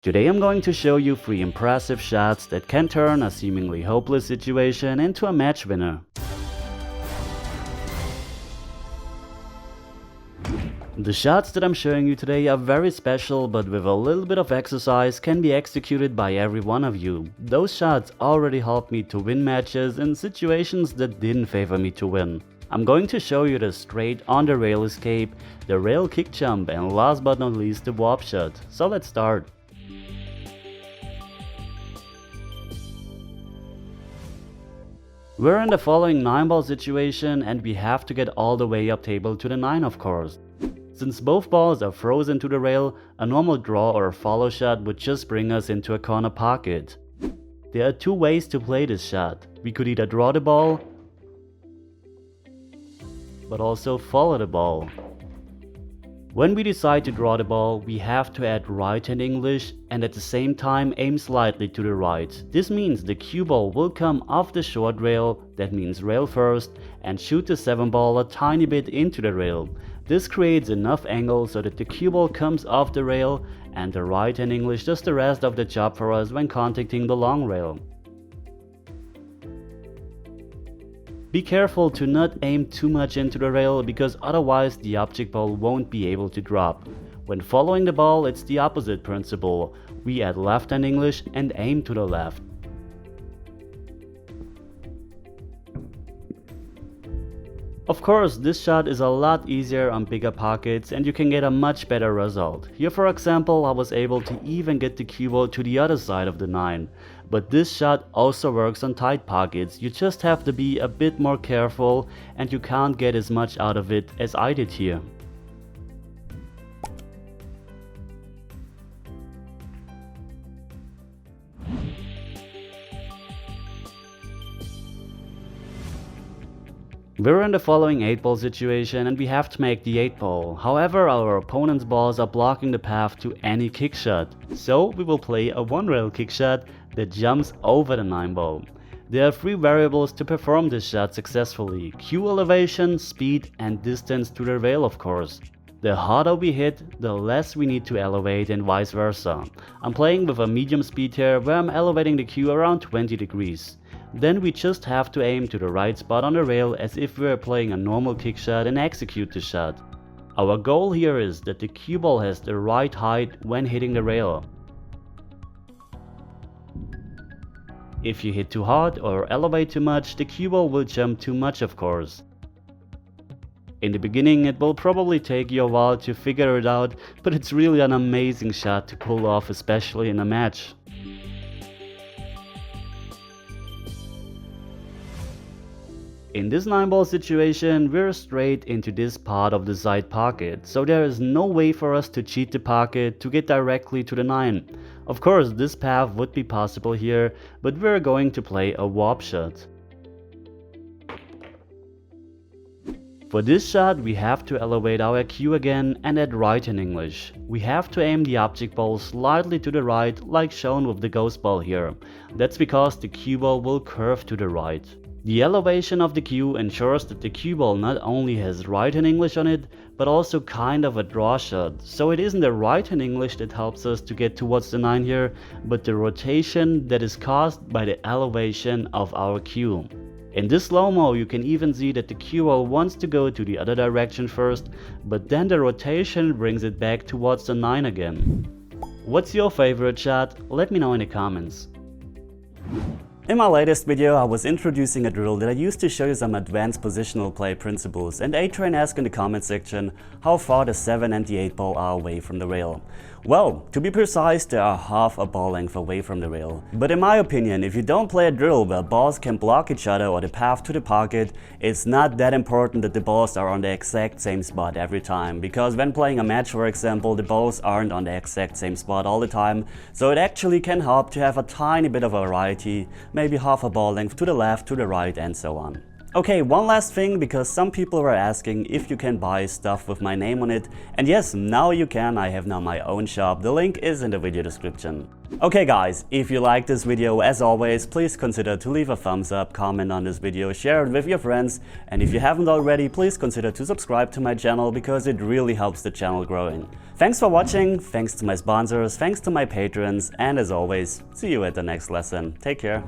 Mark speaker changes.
Speaker 1: Today I'm going to show you 3 impressive shots that can turn a seemingly hopeless situation into a match winner. The shots that I'm showing you today are very special, but with a little bit of exercise can be executed by every one of you. Those shots already helped me to win matches in situations that didn't favor me to win. I'm going to show you the straight on the rail escape, the rail kick jump, and last but not least the warp shot. So let's start. We're in the following 9-ball situation and we have to get all the way up table to the 9, of course. Since both balls are frozen to the rail, a normal draw or follow shot would just bring us into a corner pocket. There are 2 ways to play this shot. We could either draw the ball, but also follow the ball. When we decide to draw the ball, we have to add right hand English and at the same time aim slightly to the right. This means the cue ball will come off the short rail, that means rail first, and shoot the 7 ball a tiny bit into the rail. This creates enough angle so that the cue ball comes off the rail and the right hand English does the rest of the job for us when contacting the long rail. Be careful to not aim too much into the rail because otherwise the object ball won't be able to drop. When following the ball, it's the opposite principle. We add left hand English and aim to the left. Of course, this shot is a lot easier on bigger pockets and you can get a much better result. Here for example, I was able to even get the cue ball to the other side of the 9. But this shot also works on tight pockets. You just have to be a bit more careful and you can't get as much out of it as I did here. We're in the following 8-ball situation and we have to make the 8-ball. However, our opponent's balls are blocking the path to any kick shot. So we will play a 1-rail kick shot that jumps over the 9-ball. There are 3 variables to perform this shot successfully: cue elevation, speed and distance to the rail, of course. The harder we hit, the less we need to elevate and vice versa. I'm playing with a medium speed here where I'm elevating the cue around 20 degrees. Then we just have to aim to the right spot on the rail as if we were playing a normal kick shot and execute the shot. Our goal here is that the cue ball has the right height when hitting the rail. If you hit too hard or elevate too much, the cue ball will jump too much, of course. In the beginning it will probably take you a while to figure it out, but it's really an amazing shot to pull off, especially in a match. In this 9-ball situation, we're straight into this part of the side pocket, so there is no way for us to cheat the pocket to get directly to the 9. Of course, this path would be possible here, but we're going to play a warp shot. For this shot, we have to elevate our cue again and add right hand English. We have to aim the object ball slightly to the right, like shown with the ghost ball here. That's because the cue ball will curve to the right. The elevation of the cue ensures that the cue ball not only has right hand English on it, but also kind of a draw shot. So it isn't the right hand English that helps us to get towards the 9 here, but the rotation that is caused by the elevation of our cue. In this slow-mo you can even see that the cue ball wants to go to the other direction first, but then the rotation brings it back towards the 9 again. What's your favorite shot? Let me know in the comments. In my latest video, I was introducing a drill that I used to show you some advanced positional play principles, and Patron asked in the comment section how far the 7 and the 8 ball are away from the rail. Well, to be precise, they are half a ball length away from the rail. But in my opinion, if you don't play a drill where balls can block each other or the path to the pocket, it's not that important that the balls are on the exact same spot every time, because when playing a match, for example, the balls aren't on the exact same spot all the time, so it actually can help to have a tiny bit of variety, maybe half a ball length to the left, to the right, and so on. Okay, one last thing, because some people were asking if you can buy stuff with my name on it, and yes, now you can. I have now my own shop. The link is in the video description. Okay guys, if you liked this video, as always, please consider to leave a thumbs up, comment on this video, share it with your friends, and if you haven't already, please consider to subscribe to my channel, because it really helps the channel growing. Thanks for watching, thanks to my sponsors, thanks to my patrons, and as always, see you at the next lesson. Take care.